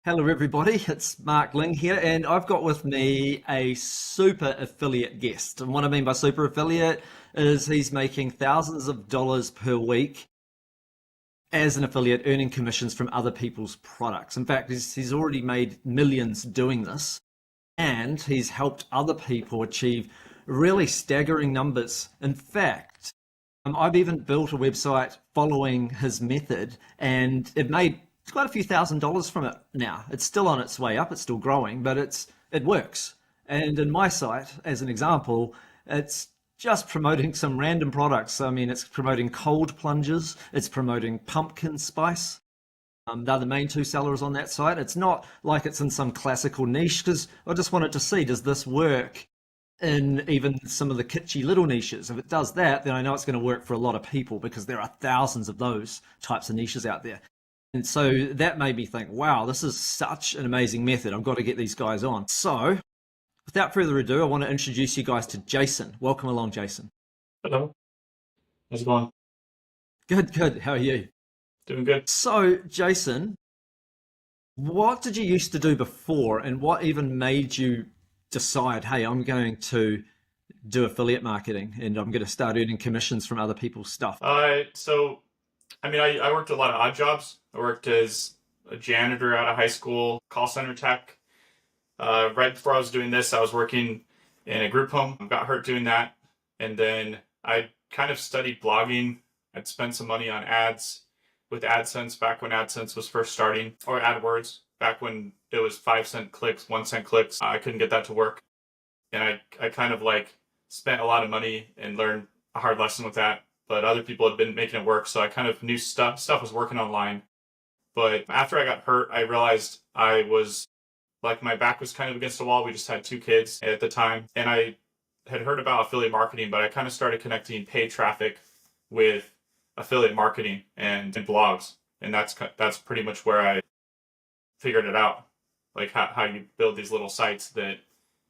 Hello, everybody. It's Mark Ling here, and I've got with me a super affiliate guest. And what I mean by super affiliate is he's making thousands of dollars per week as an affiliate, earning commissions from other people's products. In fact, he's already made millions doing this, and he's helped other people achieve really staggering numbers. In fact, I've even built a website following his method, and it made quite a few $1,000s from it now. It's still on its way up, it's still growing, but it works. And in my site, as an example, it's just promoting some random products. I mean, it's promoting cold plunges, it's promoting pumpkin spice. They're the main two sellers on that site. It's not like it's in some classical niche, because I just wanted to see, does this work in even some of the kitschy little niches? If it does that, then I know it's going to work for a lot of people, because there are thousands of those types of niches out there. And so that made me think, wow, this is such an amazing method. I've got to get these guys on. So without further ado, I want to introduce you guys to Jason. Welcome along, Jason. Hello. How's it going? Good, good. How are you? Doing good. So, Jason, what did you used to do before, and what even made you decide, hey, I'm going to do affiliate marketing and I'm going to start earning commissions from other people's stuff? I worked a lot of odd jobs. I worked as a janitor out of high school, call center tech. Right before I was doing this, I was working in a group home. Got hurt doing that. And then I kind of studied blogging. I'd spent some money on ads with AdSense back when AdSense was first starting, or AdWords back when it was 5-cent clicks, 1-cent clicks. I couldn't get that to work. And I kind of like spent a lot of money and learned a hard lesson with that. But other people had been making it work, so I kind of knew stuff was working online. But after I got hurt, I realized I was like, my back was kind of against the wall. We just had 2 kids at the time, and I had heard about affiliate marketing, but I kind of started connecting paid traffic with affiliate marketing and blogs, and that's pretty much where I figured it out, like how you build these little sites that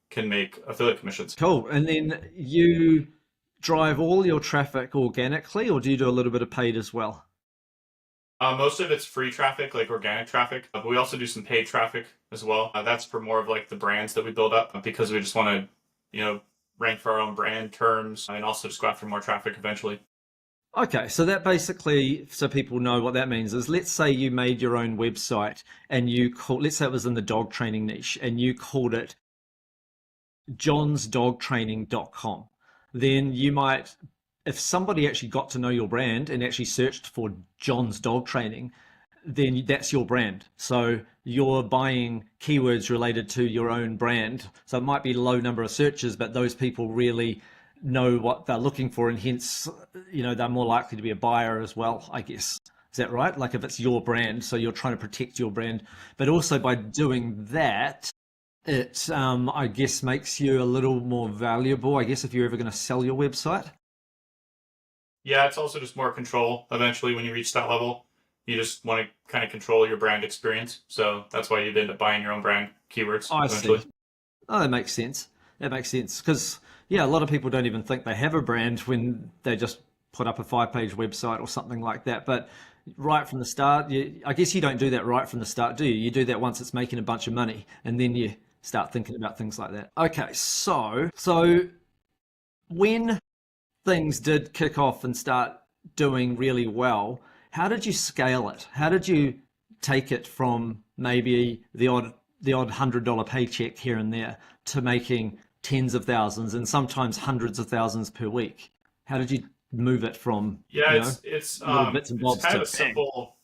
can make affiliate commissions. Cool. And then you drive all your traffic organically, or do you do a little bit of paid as well? Most of it's free traffic, like organic traffic, but we also do some paid traffic as well. That's for more of like the brands that we build up, because we just want to, rank for our own brand terms and also just go after more traffic eventually. Okay, so that basically, so people know what that means, is let's say you made your own website and let's say it was in the dog training niche and you called it johnsdogtraining.com. Then you might, if somebody actually got to know your brand and actually searched for John's Dog Training, then that's your brand. So you're buying keywords related to your own brand. So it might be a low number of searches, but those people really know what they're looking for, and hence, they're more likely to be a buyer as well, I guess. Is that right? Like if it's your brand, so you're trying to protect your brand, but also by doing that, it, I guess, makes you a little more valuable, I guess, if you're ever going to sell your website. Yeah, it's also just more control eventually when you reach that level. You just want to kind of control your brand experience. So that's why you'd end up buying your own brand keywords I eventually. see. Oh, that makes sense. That makes sense. Because, yeah, a lot of people don't even think they have a brand when they just put up a 5-page website or something like that. But right from the start, I guess you don't do that right from the start, do you? You do that once it's making a bunch of money, and then you start thinking about things like that. Okay, so when things did kick off and start doing really well, how did you scale it? How did you take it from maybe the odd $100 paycheck here and there to making tens of thousands and sometimes hundreds of thousands per week? How did you move it from, Yeah, you know, it's little bits and it's bobs kind of to a bang? simple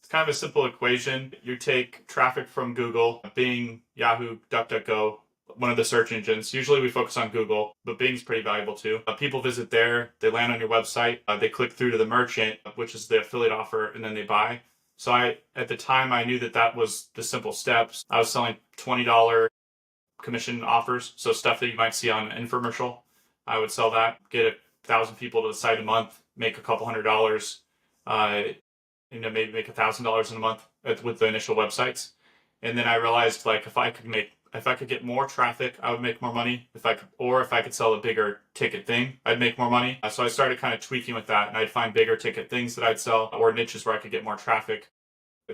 it's kind of a simple equation. You take traffic from Google, Bing, Yahoo, DuckDuckGo, one of the search engines. Usually we focus on Google, but Bing's pretty valuable too. People visit there, they land on your website, they click through to the merchant, which is the affiliate offer, and then they buy. So at the time, I knew that that was the simple steps. I was selling $20 commission offers, so stuff that you might see on an infomercial. I would sell that, get 1,000 people to the site a month, make a couple $100, uh, maybe make $1,000 in a month with the initial websites. And then I realized, like, if I could get more traffic, I would make more money. If I could sell a bigger ticket thing, I'd make more money. So I started kind of tweaking with that, and I'd find bigger ticket things that I'd sell, or niches where I could get more traffic.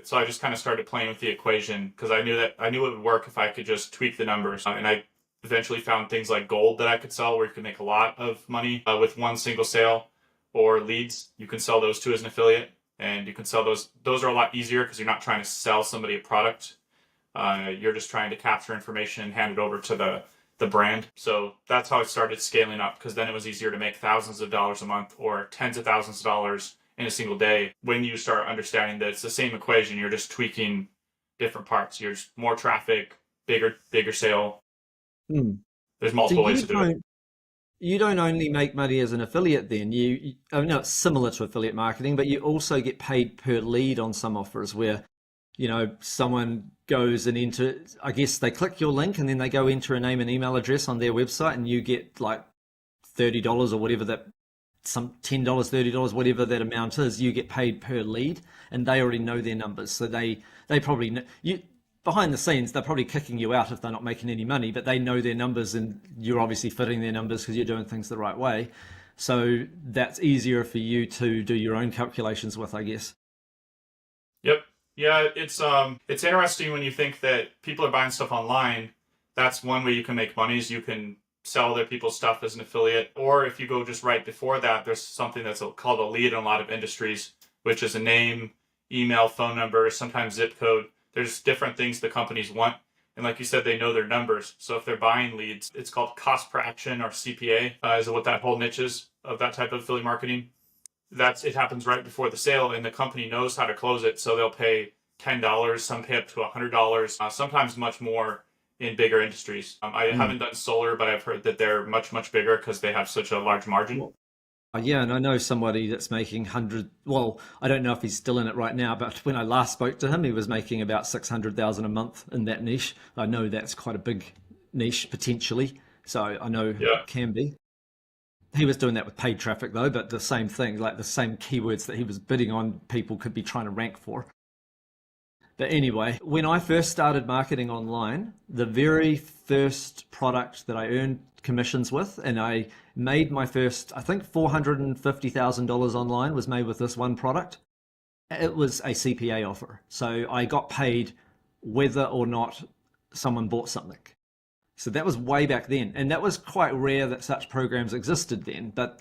So I just kind of started playing with the equation because I knew it would work if I could just tweak the numbers. And I eventually found things like gold that I could sell where you could make a lot of money with one single sale, or leads. You can sell those too as an affiliate, and you can sell those. Those are a lot easier because you're not trying to sell somebody a product. You're just trying to capture information and hand it over to the brand. So that's how it started scaling up, because then it was easier to make thousands of dollars a month or tens of thousands of dollars in a single day when you start understanding that it's the same equation. You're just tweaking different parts. You're just more traffic, bigger sale. Hmm. There's So multiple ways to do it. you don't only make money as an affiliate then. I mean, no, it's similar to affiliate marketing, but you also get paid per lead on some offers where, someone goes and I guess they click your link and then they go enter a name and email address on their website, and you get like $30 or whatever that, some $10, $30, whatever that amount is, you get paid per lead, and they already know their numbers. So they probably know, behind the scenes, they're probably kicking you out if they're not making any money, but they know their numbers and you're obviously fitting their numbers because you're doing things the right way. So that's easier for you to do your own calculations with, I guess. Yep. Yeah, it's interesting when you think that people are buying stuff online. That's one way you can make money, is you can sell other people's stuff as an affiliate. Or if you go just right before that, there's something that's called a lead in a lot of industries, which is a name, email, phone number, sometimes zip code. There's different things the companies want. And like you said, they know their numbers. So if they're buying leads, it's called cost per action, or CPA, is what that whole niche is of that type of affiliate marketing. It happens right before the sale, and the company knows how to close it. So they'll pay $10, some pay up to $100, sometimes much more in bigger industries. I haven't done solar, but I've heard that they're much bigger because they have such a large margin. Yeah, and I know somebody that's making well, I don't know if he's still in it right now, but when I last spoke to him, he was making about 600,000 a month in that niche. I know that's quite a big niche potentially. So I know Yeah. it can be. He was doing that with paid traffic though, but the same thing, like the same keywords that he was bidding on, people could be trying to rank for. But anyway, when I first started marketing online, the very first product that I earned commissions with, and I made my first, I think $450,000 online was made with this one product. It was a CPA offer. So I got paid whether or not someone bought something. So that was way back then. And that was quite rare that such programs existed then. But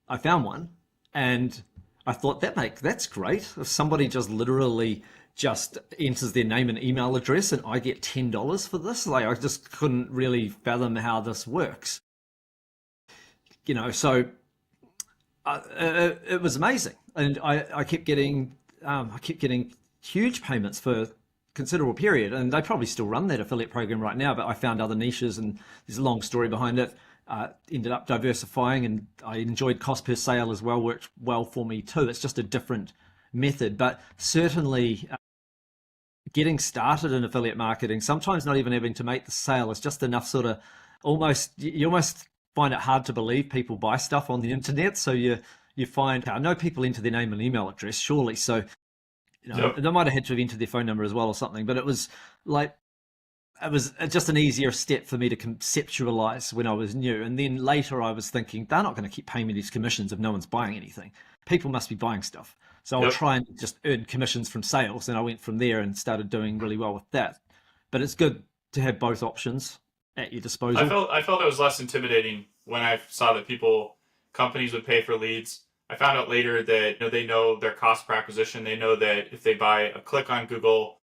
I found one, and I thought that's great. If somebody just literally just enters their name and email address and I get $10 for this, like I just couldn't really fathom how this works. So it was amazing, and I kept getting huge payments for considerable period, and they probably still run that affiliate program right now, but I found other niches, and there's a long story behind it. Ended up diversifying, and I enjoyed cost per sale as well, worked well for me too. It's just a different method, but certainly getting started in affiliate marketing, sometimes not even having to make the sale, is just enough sort of you almost find it hard to believe people buy stuff on the internet. So you find, I know people enter their name and email address, surely. So Yep. they might have had to have entered their phone number as well or something, but it was just an easier step for me to conceptualize when I was new. And then later I was thinking, they're not going to keep paying me these commissions if no one's buying anything. People must be buying stuff. So I'll Yep. try and just earn commissions from sales. And I went from there and started doing really well with that. But it's good to have both options at your disposal. I felt it was less intimidating when I saw that companies would pay for leads. I found out later that they know their cost per acquisition. They know that if they buy a click on Google,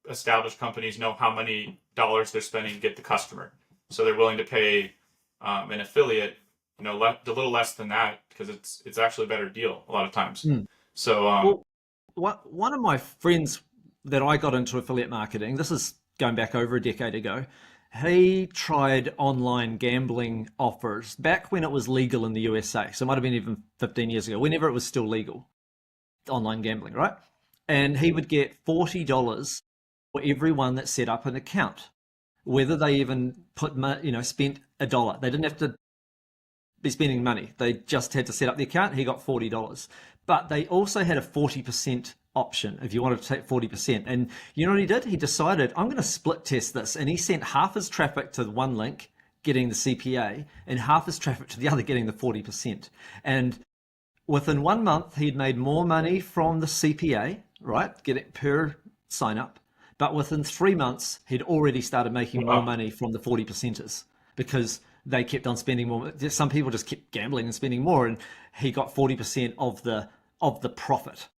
established companies know how many dollars they're spending to get the customer. So they're willing to pay an affiliate, a little less than that, because it's actually a better deal a lot of times. Mm. So One of my friends that I got into affiliate marketing, this is going back over a decade ago, he tried online gambling offers back when it was legal in the USA. So it might have been even 15 years ago, whenever it was still legal, online gambling, right? And he would get $40 for everyone that set up an account, whether they even spent a dollar. They didn't have to be spending money. They just had to set up the account. He got $40. But they also had a 40% option if you wanted to take 40%. And you know what he did? He decided, I'm going to split test this. And he sent half his traffic to one link, getting the CPA, and half his traffic to the other, getting the 40%. And within 1 month, he'd made more money from the CPA, right? Get it per sign up. But within 3 months, he'd already started making more Wow. money from the 40 percenters because they kept on spending more. Some people just kept gambling and spending more, and he got 40% of the profit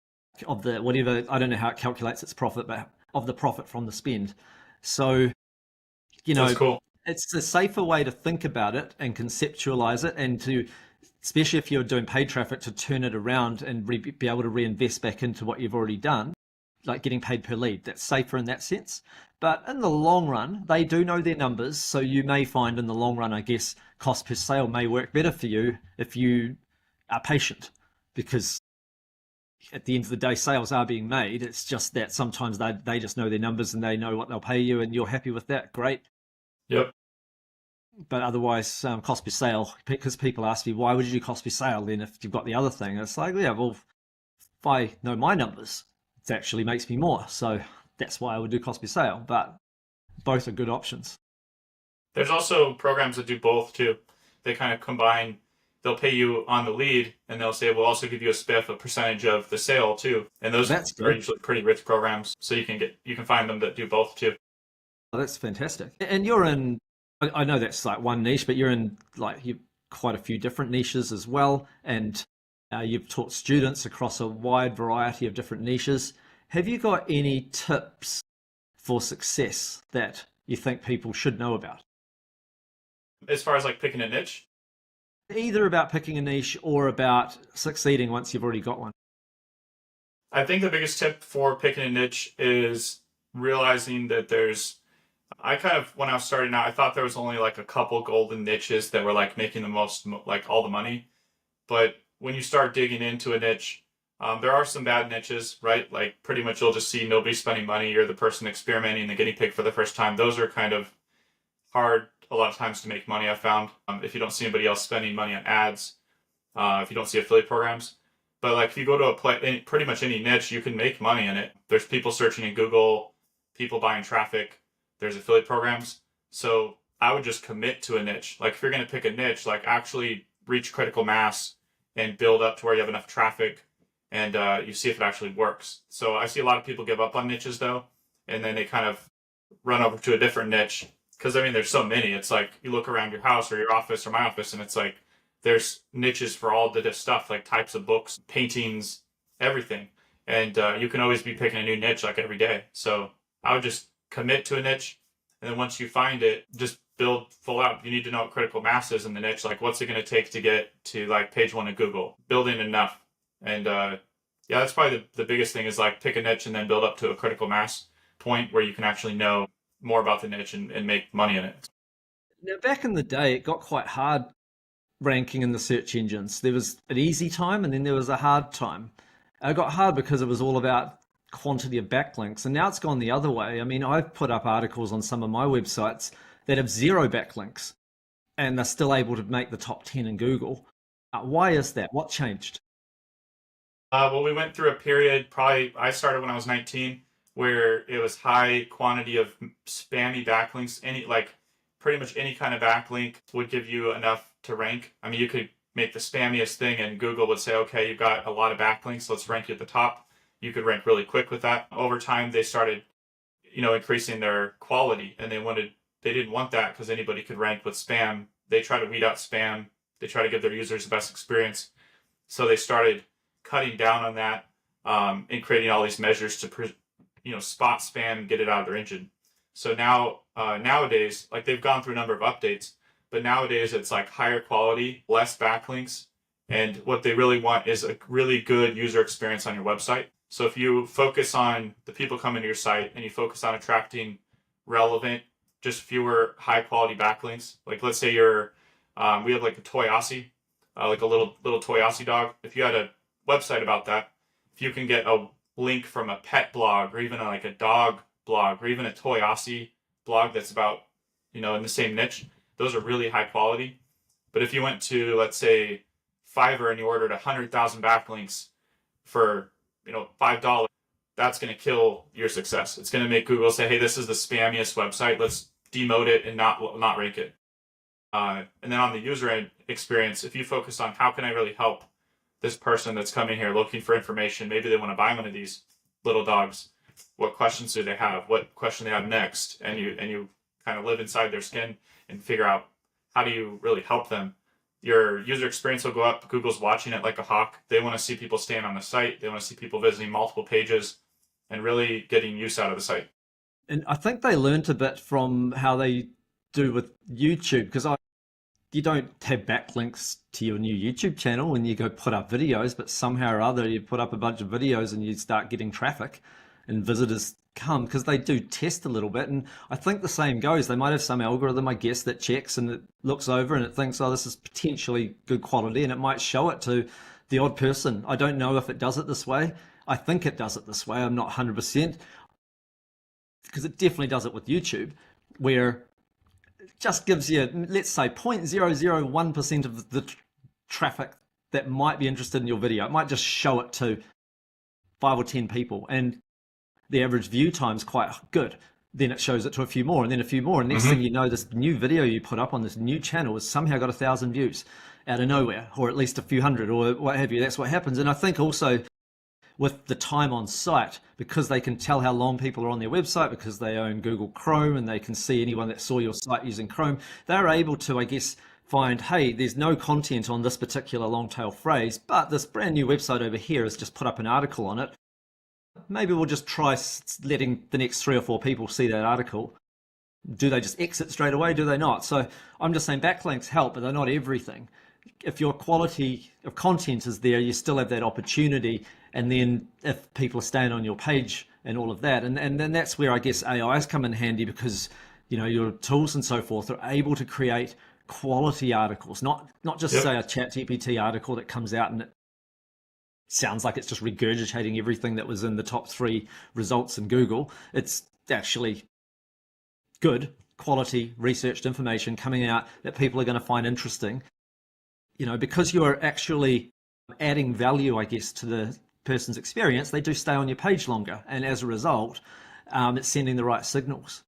of the whatever. I don't know how it calculates its profit, but of the profit from the spend. So, you That's know, cool. it's a safer way to think about it and conceptualize it, and to, especially if you're doing paid traffic, to turn it around and be able to reinvest back into what you've already done, like getting paid per lead. That's safer in that sense. But in the long run, they do know their numbers. So you may find in the long run, I guess, cost per sale may work better for you if you are patient, because at the end of the day, sales are being made. It's just that sometimes they just know their numbers and they know what they'll pay you, and you're happy with that. Great. Yep. But otherwise, cost per sale, because people ask me, why would you do cost per sale then if you've got the other thing? It's like, yeah, well, if I know my numbers, it actually makes me more. So that's why I would do cost per sale. But both are good options. There's also programs that do both too. They kind of combine. They'll pay you on the lead, and they'll say we'll also give you a spiff, a percentage of the sale too. And those That's are good. usually pretty rich programs. So you can find them that do both too. Oh, that's fantastic. And you're in, I know that's like one niche, but you're in like you quite a few different niches as well. And you've taught students across a wide variety of different niches. Have you got any tips for success that you think people should know about? As far as like picking a niche, Either about picking a niche or about succeeding once you've already got one. I think the biggest tip for picking a niche is realizing that I kind of, when I was starting out, I thought there was only like a couple golden niches that were like making the most, like all the money. But when you start digging into a niche, there are some bad niches, right? Like pretty much you'll just see nobody spending money. You're the person experimenting, the guinea pig for the first time. Those are kind of hard a lot of times to make money, I found. If you don't see anybody else spending money on ads, if you don't see affiliate programs. But like if you go to pretty much any niche, you can make money in it. There's people searching in Google, people buying traffic. There's affiliate programs. So I would just commit to a niche. Like if you're going to pick a niche, like actually reach critical mass and build up to where you have enough traffic, and you see if it actually works. So I see a lot of people give up on niches though, and then they kind of run over to a different niche. Because I mean, there's so many. It's like you look around your house or your office or my office, and it's like there's niches for all the stuff, like types of books, paintings, everything. And you can always be picking a new niche like every day. So I would just commit to a niche, and then once you find it, just build full out. You need to know what critical mass is in the niche. Like, what's it going to take to get to like page one of Google? Building enough, and yeah, that's probably the biggest thing is like pick a niche and then build up to a critical mass point where you can actually know more about the niche and make money in it. Now, back in the day, it got quite hard ranking in the search engines. There was an easy time and then there was a hard time. It got hard because it was all about quantity of backlinks, and now it's gone the other way. I mean, I've put up articles on some of my websites that have zero backlinks and they're still able to make the top 10 in Google. Why is that? What changed? Well, we went through a period, probably I started when I was 19, where it was high quantity of spammy backlinks. Pretty much any kind of backlink would give you enough to rank. I mean, you could make the spammiest thing and Google would say, okay, you've got a lot of backlinks, let's rank you at the top. You could rank really quick with that. Over time, they started, increasing their quality, and they didn't want that because anybody could rank with spam. They try to weed out spam. They try to give their users the best experience. So they started cutting down on that, and creating all these measures to spot spam and get it out of their engine. So now nowadays, like they've gone through a number of updates, but nowadays it's like higher quality, less backlinks, and what they really want is a really good user experience on your website. So if you focus on the people coming to your site and you focus on attracting relevant, just fewer high quality backlinks, like let's say we have like a toy Aussie, like a little toy Aussie dog. If you had a website about that, if you can get a link from a pet blog or even like a dog blog or even a toy Aussie blog that's about, in the same niche, those are really high quality. But if you went to, let's say, Fiverr and you ordered 100,000 backlinks for, $5, that's going to kill your success. It's going to make Google say, hey, this is the spammiest website. Let's demote it and not rank it. And then on the user experience, if you focus on how can I really help this person that's coming here looking for information, maybe they want to buy one of these little dogs. What questions do they have? What question they have next? And you kind of live inside their skin and figure out how do you really help them. Your user experience will go up. Google's watching it like a hawk. They want to see people staying on the site. They want to see people visiting multiple pages and really getting use out of the site. And I think they learned a bit from how they do with YouTube, because you don't have backlinks to your new YouTube channel when you go put up videos, but somehow or other you put up a bunch of videos and you start getting traffic and visitors come, because they do test a little bit. And I think the same goes. They might have some algorithm, I guess, that checks and it looks over and it thinks, oh, this is potentially good quality, and it might show it to the odd person. I don't know if it does it this way. I think it does it this way. I'm not 100%, because it definitely does it with YouTube, where it just gives you, let's say, 0.001% of the traffic that might be interested in your video. It might just show it to 5 or 10 people, and the average view time is quite good. Then it shows it to a few more, and then a few more, and next thing you know, this new video you put up on this new channel has somehow got 1,000 views out of nowhere, or at least a few hundred, or what have you. That's what happens. And I think also with the time on site, because they can tell how long people are on their website, because they own Google Chrome and they can see anyone that saw your site using Chrome, they're able to, I guess, find, hey, there's no content on this particular long tail phrase, but this brand new website over here has just put up an article on it. Maybe we'll just try letting the next 3 or 4 people see that article. Do they just exit straight away? Do they not? So I'm just saying backlinks help, but they're not everything. If your quality of content is there, you still have that opportunity. And then if people are staying on your page and all of that, and then that's where I guess AIs come in handy, because your tools and so forth are able to create quality articles, not just say a ChatGPT article that comes out and it sounds like it's just regurgitating everything that was in the top 3 results in Google. It's actually good quality researched information coming out that people are going to find interesting. Because you're actually adding value, I guess, to the person's experience, they do stay on your page longer, and as a result, it's sending the right signals.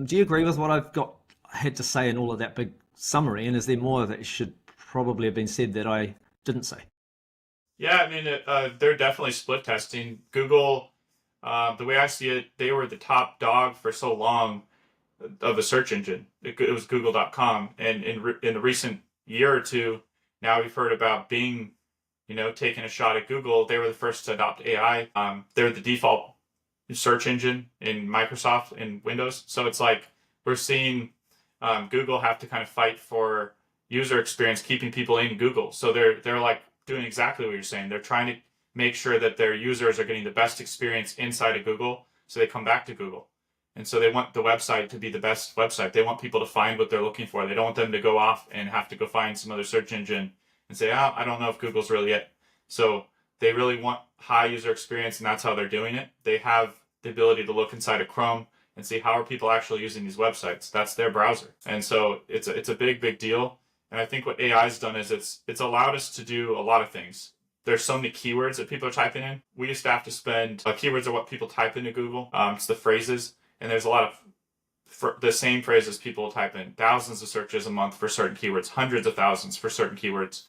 Do you agree with what I've had to say in all of that big summary, and is there more that should probably have been said that I didn't say? Yeah, I mean, they're definitely split testing. Google, the way I see it, they were the top dog for so long of a search engine. It was Google.com, and in the recent year or two, now we've heard about Bing, taking a shot at Google. They were the first to adopt AI. They're the default search engine in Microsoft and Windows. So it's like we're seeing Google have to kind of fight for user experience, keeping people in Google. So they're like doing exactly what you're saying. They're trying to make sure that their users are getting the best experience inside of Google, so they come back to Google. And so they want the website to be the best website. They want people to find what they're looking for. They don't want them to go off and have to go find some other search engine and say, oh, I don't know if Google's really it. So they really want high user experience, and that's how they're doing it. They have the ability to look inside of Chrome and see how are people actually using these websites. That's their browser. And so it's a big deal. And I think what AI's done is it's allowed us to do a lot of things. There's so many keywords that people are typing in. We used to have to spend, keywords are what people type into Google. It's the phrases. And there's a lot of the same phrases people type in, thousands of searches a month for certain keywords, hundreds of thousands for certain keywords.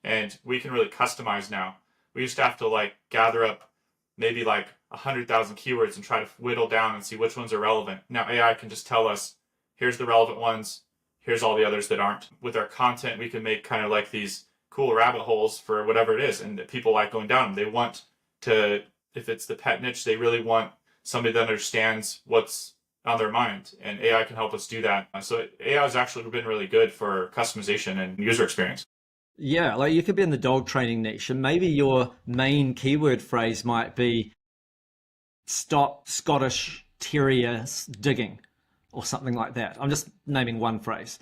And we can really customize now. We used to have to gather up maybe 100,000 keywords and try to whittle down and see which ones are relevant. Now AI can just tell us, here's the relevant ones, here's all the others that aren't. With our content, we can make kind of these cool rabbit holes for whatever it is, and people like going down them. They want to, if it's the pet niche, they really want somebody that understands what's on their mind, and AI can help us do that. So AI has actually been really good for customization and user experience. Yeah, you could be in the dog training niche, and maybe your main keyword phrase might be stop Scottish terriers digging, or something like that. I'm just naming one phrase.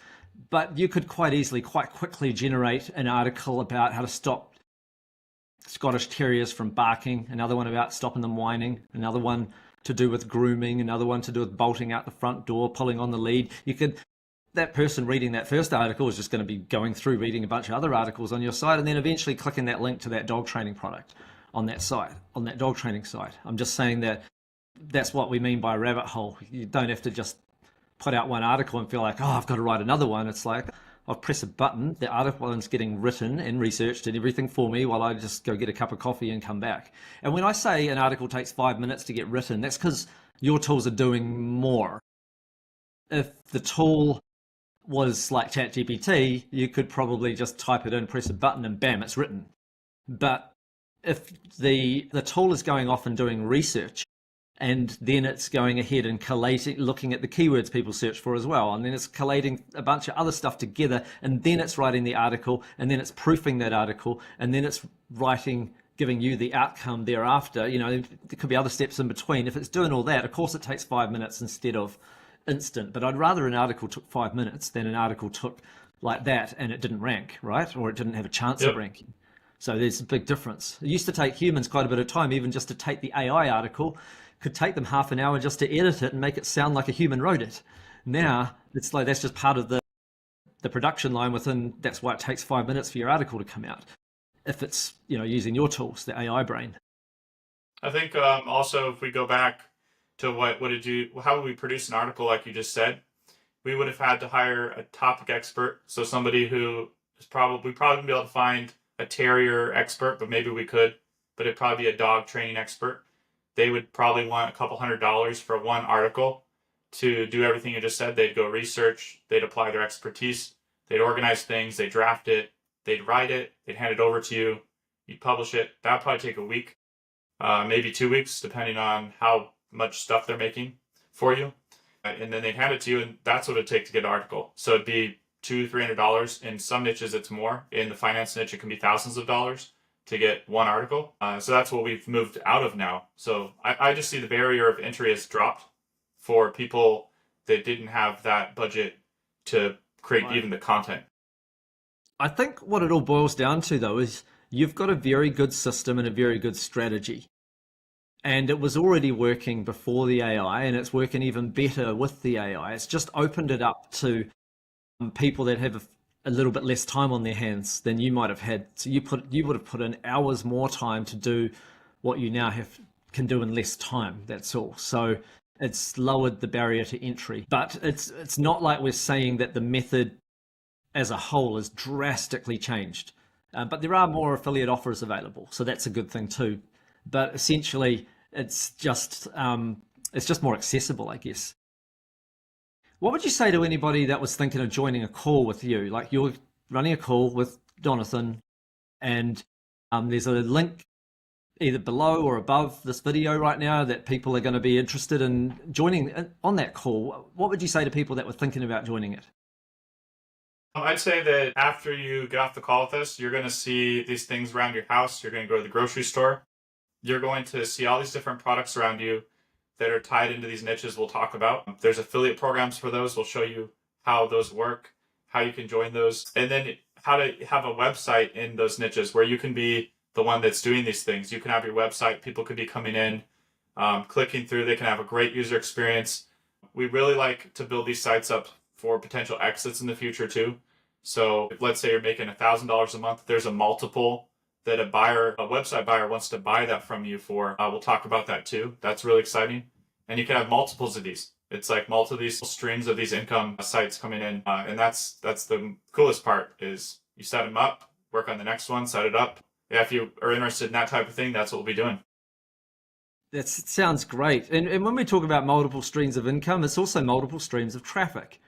But you could quite easily, quite quickly generate an article about how to stop Scottish terriers from barking, another one about stopping them whining, another one to do with grooming, another one to do with bolting out the front door, pulling on the lead. That person reading that first article is just going to be going through reading a bunch of other articles on your site, and then eventually clicking that link to that dog training product on that site, on that dog training site. I'm just saying that that's what we mean by rabbit hole. You don't have to just put out one article and feel like, oh, I've got to write another one. It's like, I'll press a button, the article is getting written and researched and everything for me while I just go get a cup of coffee and come back. And when I say an article takes 5 minutes to get written, that's because your tools are doing more. If the tool was like ChatGPT, you could probably just type it in, press a button, and bam, it's written. But if the tool is going off and doing research, and then it's going ahead and collating, looking at the keywords people search for as well, and then it's collating a bunch of other stuff together, and then it's writing the article, and then it's proofing that article, and then it's writing, giving you the outcome thereafter. There could be other steps in between. If it's doing all that, of course it takes 5 minutes instead of instant. But I'd rather an article took 5 minutes than an article took like that and it didn't rank, right? Or it didn't have a chance of ranking. So there's a big difference. It used to take humans quite a bit of time, even just to take the AI article. Could take them half an hour just to edit it and make it sound like a human wrote it. Now it's like that's just part of the production line within. That's why it takes 5 minutes for your article to come out, if it's using your tools, the AI brain. I think also if we go back to how would we produce an article like you just said, we would have had to hire a topic expert, so somebody who is probably wouldn't be able to find a terrier expert, but maybe we could, but it'd probably be a dog training expert. They would probably want a couple $100 for one article to do everything you just said. They'd go research, they'd apply their expertise, they'd organize things, they'd draft it, they'd write it, they'd hand it over to you, you'd publish it. That'd probably take a week, maybe 2 weeks, depending on how much stuff they're making for you. And then they'd hand it to you, and that's what it'd take to get an article. So it'd be $200-300. In some niches, it's more. In the finance niche, it can be thousands of dollars to get one article. So that's what we've moved out of now. So I just see the barrier of entry has dropped for people that didn't have that budget to create even the content. I think what it all boils down to, though, is you've got a very good system and a very good strategy. And it was already working before the AI, and it's working even better with the AI. It's just opened it up to people that have a little bit less time on their hands than you might have had. So you would have put in hours more time to do what you now can do in less time. That's all. So it's lowered the barrier to entry. But it's not like we're saying that the method as a whole has drastically changed. But there are more affiliate offers available, so that's a good thing too. But essentially, it's just more accessible, I guess. What would you say to anybody that was thinking of joining a call with you? Like you're running a call with Donothan, and there's a link either below or above this video right now that people are going to be interested in joining on that call. What would you say to people that were thinking about joining it? I'd say that after you get off the call with us, you're going to see these things around your house. You're going to go to the grocery store. You're going to see all these different products around you that are tied into these niches we'll talk about. There's affiliate programs for those. We'll show you how those work, how you can join those, and then how to have a website in those niches where you can be the one that's doing these things. You can have your website. People could be coming in, clicking through. They can have a great user experience. We really like to build these sites up for potential exits in the future too. So if, let's say you're making $1,000 a month, there's a multiple that a website buyer wants to buy that from you for. We'll talk about that too. That's really exciting. And you can have multiples of these. It's like multiple of these streams of these income sites coming in. And that's the coolest part is you set them up, work on the next one, set it up. Yeah, if you are interested in that type of thing, that's what we'll be doing. That sounds great. And when we talk about multiple streams of income, it's also multiple streams of traffic.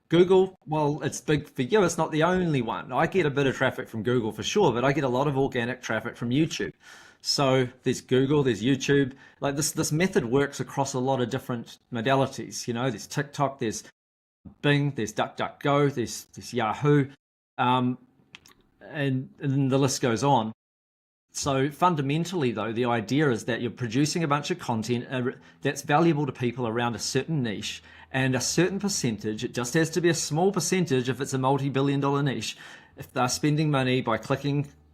Google, well, it's big for you. It's not the only one. I get a bit of traffic from Google for sure, but I get a lot of organic traffic from YouTube. So there's Google, there's YouTube. Like this method works across a lot of different modalities. There's TikTok, there's Bing, there's DuckDuckGo, there's Yahoo, and the list goes on. So fundamentally, though, the idea is that you're producing a bunch of content that's valuable to people around a certain niche, and a certain percentage, it just has to be a small percentage if it's a multi-billion-dollar niche. If they're spending money by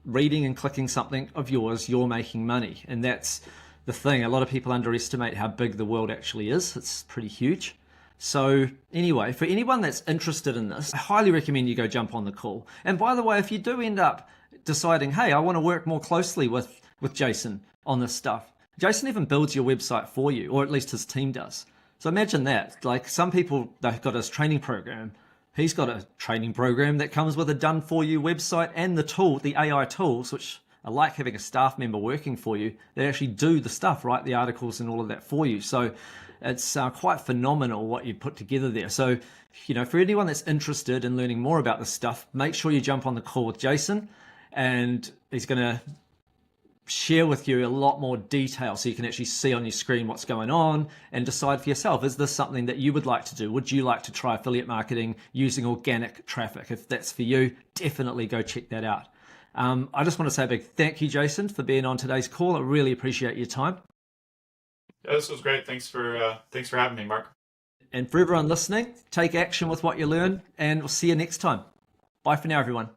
reading and clicking something of yours, you're making money. And that's the thing. A lot of people underestimate how big the world actually is. It's pretty huge. So anyway, for anyone that's interested in this, I highly recommend you go jump on the call. And by the way, if you do end up deciding, hey, I want to work more closely with Jason on this stuff, Jason even builds your website for you, or at least his team does. So imagine that. Like some people, they've got his training program He's got a training program that comes with a done for you website and the AI tools, which are like having a staff member working for you. They actually do the stuff, write the articles and all of that for you. So it's quite phenomenal what you put together there. So, for anyone that's interested in learning more about this stuff, make sure you jump on the call with Jason, and he's going to share with you a lot more detail so you can actually see on your screen what's going on and decide for yourself, is this something that you would like to do? Would you like to try affiliate marketing using organic traffic? If that's for you, definitely go check that out. I just want to say a big thank you, Jason, for being on today's call. I really appreciate your time. Yeah, this was great. Thanks for having me, Mark. And for everyone listening, take action with what you learn, and we'll see you next time. Bye for now, everyone.